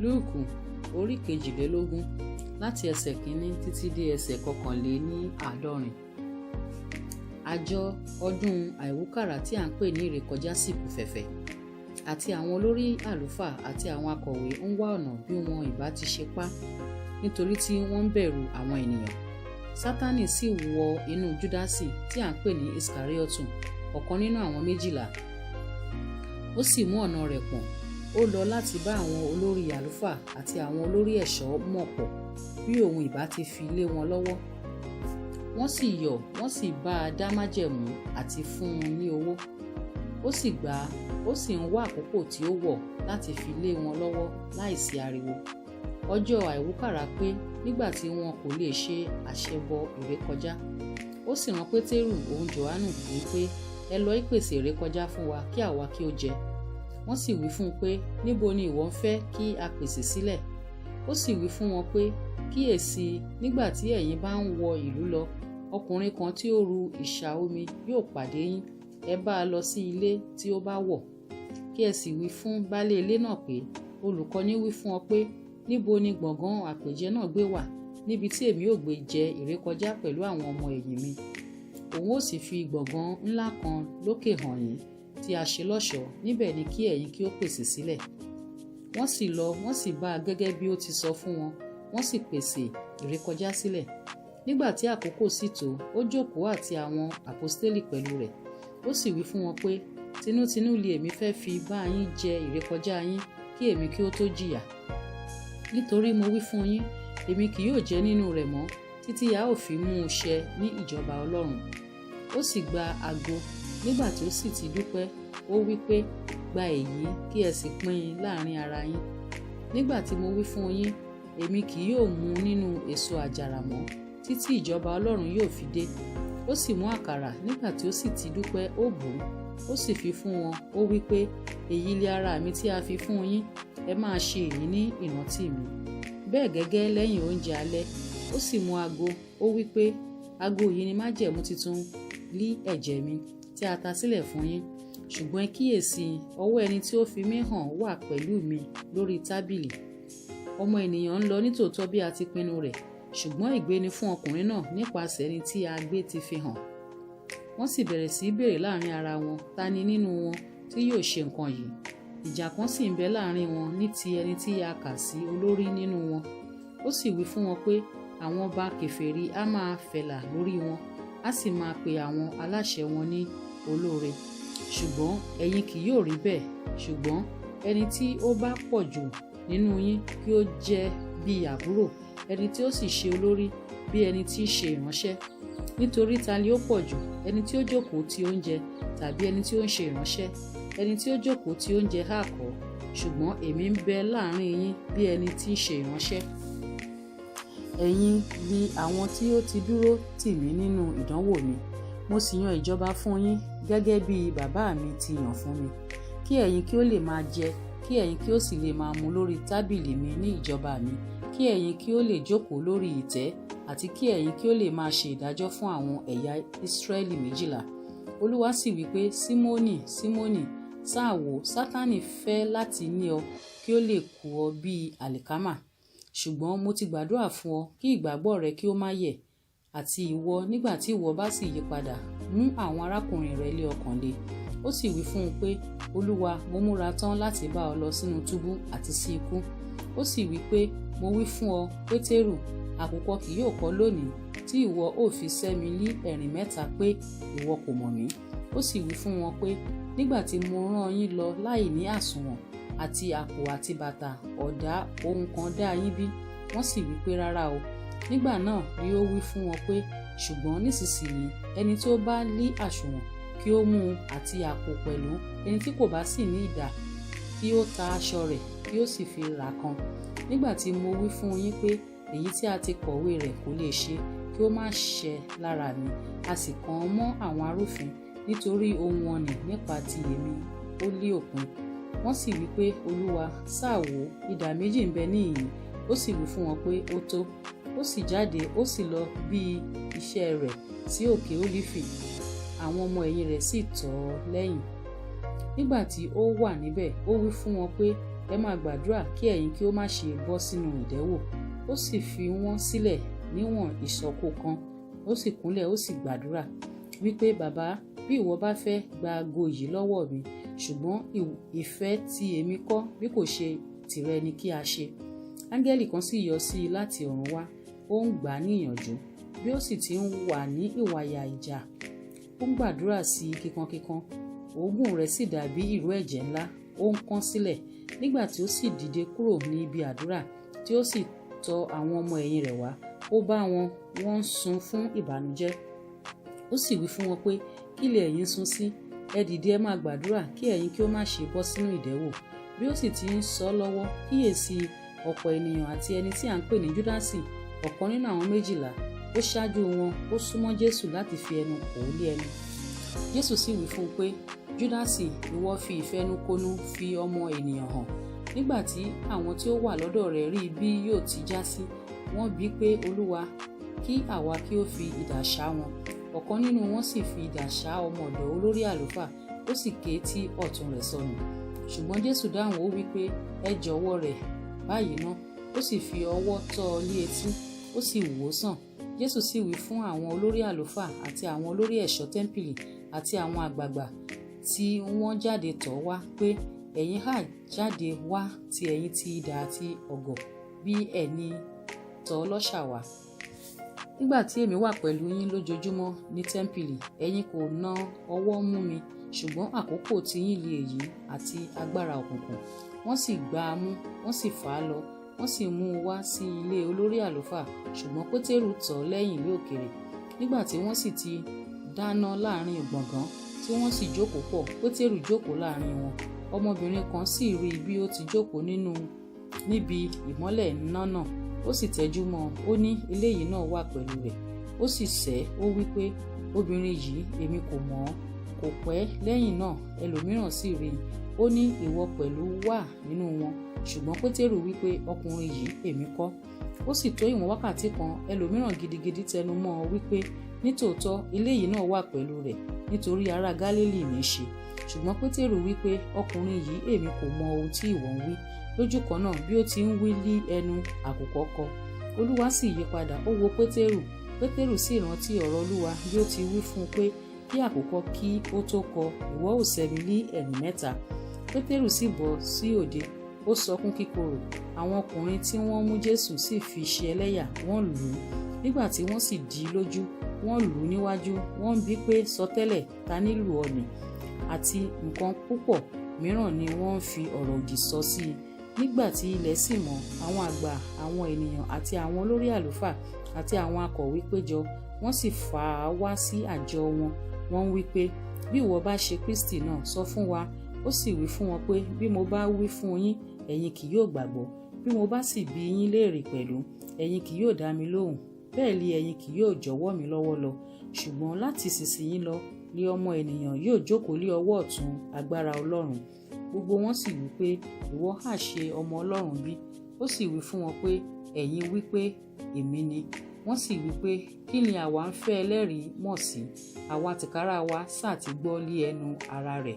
Lúùkù orí 22 láti ẹsẹ̀ 1 títí dé ẹsẹ̀ 51. Àjọ ọdún àìwúkàrà tí à ń pè ní ìrékọjá sì kù fẹ̀fẹ̀, àti àwọn olórí àlùfáà àti àwọn akọ̀wé ń wá ọ̀nà bí wọn ìbá ti ṣe pa nítorí tí wọ́n ń bẹ̀rù àwọn ènìyàn. Sátánì sì wọ inú Júdásì tí à ń pè ní Ìskáríọ́tù, ọ̀kan nínú àwọn 12. Ó sì mú ọ̀nà rẹ̀ pọ̀n, ó lọ láti bá àwọn olórí àlùfáà àti àwọn olórí ẹ̀ṣọ́ mọ̀ pọ̀ bí òun ìbá ti fi lé wọn lọ́wọ́. Wọ́n sì yọ̀, wọ́n sì bá a dá májẹ̀mú àti fún un ní owó. Ó sì gbà á, ó sì ń wá àkókò tí ó wọ̀ láti fi lé wọn lọ́wọ́ láìsí ariwo. Ọjọ́ àìwúkàrà pé nígbà tí wọn kò lè ṣe àṣẹbọ ìrékọjá. Ó sì rán Pétérù òun Jòhánù wípé, ẹ lọ ìpèsè ìrékọjá fún wa kí àwa kí ó jẹ. Wọ́n sì wí fún un pé, níbo ni ìwọ ń fẹ́ kí a pèsè sílẹ̀? Ó sì wí fún wọn pé, kíyèsí, nígbà tí ẹ̀yin bá ń wọ ìlú lọ, ọkùnrin kan tí ó ru ìṣà omi yóò pàdé yín. Ẹ bá a lọ sí ilé tí ó bá wọ̀. Kí ẹ sì wí fún baálé ilé náà pé, olùkọ́ni wí fún ọ pé, níbo ni gbọ̀ngàn àpèjẹ náà gbé wà, níbi tí èmi ò gbé jẹ ìrékọjá pẹ̀lú àwọn ọmọ ẹ̀yìn mi. Òun ó sì fi gbọ̀ngàn ńlá kan lókè hàn yín tí a ṣe lọ́ṣọ̀ọ́, níbẹ̀ ni kí ẹ̀yin kí ó pèsè sílẹ̀. Wọ́n sì lọ, wọ́n sì bá a gẹ́gẹ́ bí ó ti sọ fún wọn, wọ́n sì pèsè ìrékọjá sílẹ̀. Nígbà tí àkókò sì tó, ó jókòó àti àwọn àpọ́stélì pẹ̀lú rẹ̀. Ó sì wí fún wọn pé, tinútinú li èmi fẹ́ fi bá yín jẹ ìrékọjá yín kí èmi kí ó tó jìyà. Nítorí mo wí fún yín, èmi kì yóò jẹ nínú rẹ̀ mọ́ títí a ó fi mú un ṣẹ ní ìjọba Ọlọ́run. Ó sì gba ago, nígbà tí ó sì ti dúpẹ́, ó wí pé, gba èyí kí ẹ sì pín in láàrin ara yín. Nígbà tí mo wí fún yín, èmi kì yóò mu nínú èso àjàrà mọ́ títí ìjọba Ọlọ́run yóò fi dé. Ó sì mú àkàrà, nígbà tí ó sì ti dúpẹ́, ó bù ú, ó sì fi fún wọn, ó wí pé, èyí li ara mi tí a fi fún yín, ẹ máa ṣe èyí ní ìrántí mi. Bẹ́ẹ̀ gẹ́gẹ́ lẹ́yìn oúnjẹ alẹ́, ó sì mú ago, ó wí pé, ago yìí ni májẹ̀mú titun lí ẹ̀jẹ̀ mi tí a ta sílẹ̀ fún yín. Ṣùgbọ́n kíyèsí, ọwọ́ ẹni tí ó fi mí hàn wà pẹ̀lú mi lórí tábìlì. Ọmọ ènìyàn ń lọ nítòótọ́ bí a ti pinnu rẹ̀, ṣùgbọ́n ègbé ni fún ọkùnrin náà nípasẹ̀ ẹni tí a gbé ti fi hàn. Wọ́n sì bẹ̀rẹ̀ sí í béèrè láàrin ara wọn, ta ni nínú wọn tí yóò ṣe nǹkan yìí? Ìjà kan sì ń bẹ láàrin wọn ní ti ẹni tí a kà sí olórí nínú wọn. Ó sì wí fún wọn pé, àwọn ọba kèfèrí á máa fẹ̀là lórí wọn, á sì máa pe àwọn aláṣẹ wọn ní olóore. Ṣùgbọ́n ẹ̀yin kì yóò rí bẹ́ẹ̀, ṣùgbọ́n ẹni tí ó bá pọ̀ jù nínú yín kí ó jẹ́ bí àbúrò, ẹni tí ó sì ṣe olórí bí ẹni tí í ṣe ìránṣẹ́. Nítorí ta ni ó pọ̀ jù, ẹni tí ó jókòó ti oúnjẹ tàbí ẹni tí ó ń ṣe ìránṣẹ́? Ẹni tí ó jókòó ti oúnjẹ hà kọ́, ṣùgbọ́n èmi ń bẹ láàrin yín bí ẹni tí í ṣe ìránṣẹ́. Ẹ̀yin ni àwọn tí ó ti dúró tì mí nínú ìdánwò mi. Mo sì yan ìjọba fún yín gẹ́gẹ́ bí bàbá mi ti yàn fún mi, kí ẹ̀yin kí ó lè máa jẹ, kí ẹ̀yin kí ó sì lè máa mu lórí tábìlì mi ní ìjọba mi, kí ẹ̀yin kí ó lè jókòó lórí ìtẹ́, àti kí ẹ̀yin kí ó lè máa ṣe ìdájọ́ fún àwọn ẹ̀yà Ísírẹ́lì 12. Olúwa sì wí pé, Símónì, Símónì, sáà wò, Sátánì fẹ́ láti ní ọ kí ó lè kù ọ bí àlìkámà. Ṣùgbọ́n mo ti gbàdúrà fún ọ kí ìgbàgbọ́ rẹ kí ó má yẹ̀. Àti ìwọ, nígbà tí ìwọ bá sì yí padà, mú àwọn arákùnrin rẹ lé ọkàn le. Ó sì wí fún un pé, Olúwa, mo múra tán láti bá ọ lọ sínú túbú àti sí ikú. Ó sì wí pé, mo wí fún ọ, Pétérù, àkùkọ kì yóò kọ lónìí tí ìwọ ó fi sẹ́ mi ní ẹ̀rìn 3 pé ìwọ kò mọ̀ mí. Ó sì wí fún wọn pé, nígbà tí mo rán yín lọ láì ní àsùnwọ̀n àti àpò àti bàtà, ọ̀dà ohun kan dá yín bí? Wọ́n sì wí pé, rárá o. Nígbà náà ni ó wí fún wọn pé, ṣùgbọ́n nísinsìnyí ẹni tí ó bá ní àsùnwọ̀n kí ó mú un àti àpò pẹ̀lú, ẹni tí kò bá sì ní idà kí ó ta aṣọ rẹ̀ kí ó sì fi rà kan. Nígbà tí mo wí fún yín pé èyí tí a ti kọ̀wé rẹ̀ kò lè ṣe kí ó má ṣẹ lára mi, a sì kàn án mọ́ àwọn arúfin, nítorí ohun wọn nì nípa ti èmi ó lé òpin. Wọ́n sì wí pé, Olúwa, sáà wò, idà 2 ń bẹ níhìn-ín. Ó sì wí fún wọn pé, ó tó. Ó sì jáde, ó sì lọ bí iṣẹ́ rẹ̀ sí òkè Ólífì. Àwọn ọmọ ẹ̀yìn rẹ̀ sì tọ̀ ọ́ lẹ́yìn. Nígbà tí ó wà níbẹ̀, ó wí fún wọn pé, ẹ máa gbàdúrà kí ẹ̀yin kí ó má ṣe bọ́ sínú ìdánwò. Ó sì fi wọ́n sílẹ̀ níwọ̀n ìṣọ́kò kan, ó sì kúnlẹ̀ ó sì gbàdúrà wípé, bàbá, bí ìwọ bá fẹ́ gba ago yìí lọ́wọ́ mi, ṣùgbọ́n ìfẹ́ tí èmi kọ́ bí kò ṣe tìrẹ ni kí a ṣe. Áńgẹ́lì kan sì yọ sí i láti ọ̀run wá, ó ń gbà á níyànjú. Bí ó sì ti ń wà ní ìwàyà ìjà, ó ń gbàdúrà sí i kíkankíkan. Òógùn rẹ̀ sì dàbí ìró ẹ̀jẹ̀ ńlá, ó ń kán sílẹ̀. Nígbà tí ó sì dìde kúrò ní ibi àdúrà, tí ó sì tọ̀ àwọn ọmọ ẹ̀yìn rẹ̀ wá, ó bá wọ́n ń sun fún ìbànújẹ́. Ó sì wí fún wọn pé, kí lè ẹ̀yin sun sí? Ẹ dìde, ẹ máa gbàdúrà kí ẹ̀yin kí ó má ṣe bọ́ sínú ìdánwò. Bí ó sì ti ń sọ lọ́wọ́, kíyèsí ọ̀pọ̀ ènìyàn àti ẹni tí à ń pè ní Júdásì, ọ̀kan nínú àwọn 12, ó ṣáájú wọn, ó súnmọ́ Jésù láti fi ẹnu kò ó lé ẹnu. Jésù sì wí fún un pé, Júdásì, ìwọ fi ìfẹnukonu fi ọmọ ènìyàn hàn. Nígbà tí àwọn tí ó wà lọ́dọ̀ rẹ̀ rí bí yóò ti já sí, wọ́n bi pé, Olúwa, kí àwa kí ó fi idà ṣá wọn. Ọ̀kan nínú wọn sì fi idà ṣá ọmọ ọ̀dọ̀ olórí àlùfáà, ó sì ké tí ọ̀tún rẹ̀ sọnù. Ṣùgbọ́n Jésù dáhùn, ó wí pé, ẹ jọ̀wọ́ rẹ̀ báyìí ná. Ó sì fi ọwọ́ tọ́ ọ lé etí, ó sì wò ó sàn. Jésù sì wí fún àwọn olórí àlùfáà àti àwọn olórí ẹ̀ṣọ́ tẹ́ḿpìlì àti àwọn àgbààgbà tí wọ́n jáde tọ̀ wá pé, ẹ̀yin ha jáde wá ti ẹ̀yin ti idà àti ọ̀gọ̀ bí ẹni tọ̀ ọlọ́ṣà wá. Nígbà tí èmi wà pẹ̀lú yín lójoojúmọ́ ní tẹ́ḿpìlì, ẹ̀yin kò na ọwọ́ mú mi, ṣùgbọ́n àkókò tí yín lé èyí àti agbára òkùnkùn. Wọ́n sì gbá a mú, wọ́n sì fà á lọ, wọ́n sì mú un wá sí ilé olórí àlùfáà, ṣùgbọ́n Pétérù tọ̀ ọ́ lẹ́yìn ní òkèèrè. Nígbà tí wọ́n sì ti dáná láàrin gbọ̀ngàn, tí wọ́n sì jókòó pọ̀, Pétérù jókòó láàrin wọn. Ọmọbìnrin kan sì rí bí ó ti jókòó níbi ìmọ́lẹ̀ iná náà, ó sì tẹjú mọ́ ọn, ó ní, eléyìí náà wà pẹ̀lú rẹ̀. Ó sì sẹ́, ó wí pé, obìnrin yìí, èmi kò mọ̀ ọ́. Kò pẹ́ lẹ́yìn náà ẹlòmíràn sì rí i, ó ní, ìwọ pẹ̀lú wà nínú wọn. Ṣùgbọ́n Pétérù wí pé, ọkùnrin yìí èmi kọ́. Ó sì tó ìwọ̀n wákàtí kan, ẹlòmíràn gidigidi tẹnu mọ́ ọ wípé, nítòótọ́ eléyìí náà wà pẹ̀lú rẹ̀, nítorí ará Gálílì ní í ṣe. Ṣùgbọ́n Pétérù wí pé, ọkùnrin yìí, èmi kò mọ ohun tí ìwọ ń wí. Lójú kan náà bí ó ti ń wí lí ẹnu àkùkọ kọ. Olúwa sì yí padà, ó wo Pétérù. Pétérù sì rántí ọ̀rọ̀ Olúwa bí ó ti wí fún un pé, kí àkùkọ kí ó tó kọ, ìwọ ó sẹ́ mi ní ẹ̀ẹ̀mẹ́ta. Pétérù sì bọ́ sí òde, ó sọkún kíkorò. Àwọn ọkùnrin tí wọ́n mú Jésù sì fi ṣe ẹlẹ́yà, wọ́n lù ú. Nígbà tí wọ́n sì dì í lójú, wọ́n lù ú níwájú, wọ́n bi pé, sọtẹ́lẹ̀, ta ní lù ọ́ nì? Àti nǹkan púpọ̀ mìíràn ni wọ́n ń fi ọ̀rọ̀ òdì sọ sí i. Nígbà tí ilẹ̀ sì mọ́, àwọn àgbà, àwọn ènìyàn àti àwọn olórí àlùfáà àti àwọn akọ̀wé péjọ, wọ́n sì fà á wá sí àjọ wọn. Wọ́n wí pé, bí ìwọ bá ṣe Kristi náà, sọ fún wa. Ó sì wí fún wọn pé, bí mo bá wí fún yín, ẹ̀yin kì yóò gbàgbọ́. Bí mo bá sì bi yín léèrè pẹ̀lú, ẹ̀yin kì yóò dá mi lóhùn. Bẹ́ẹ̀ li ẹ̀yin kì yóò jọ̀wọ́ mi lọ́wọ́ lọ. Ṣùgbọ́n láti ìsinsìnyí lọ ni ọmọ ènìyàn yóò jókòó lé ọwọ́ ọ̀tún agbára Ọlọ́run. Gbogbo wọn sì wí pé, ìwọ ha ṣe ọmọ Ọlọ́run bí? Ó sì wí fún wọn pé, ẹ̀yin wí pé èmi ni. Wọ́n sì wí pé, kí ni àwa ń fẹ́ ẹlẹ́rìí mọ̀ sí? Àwa tìkára wa sá ti gbọ́ lé ẹnu ara rẹ̀.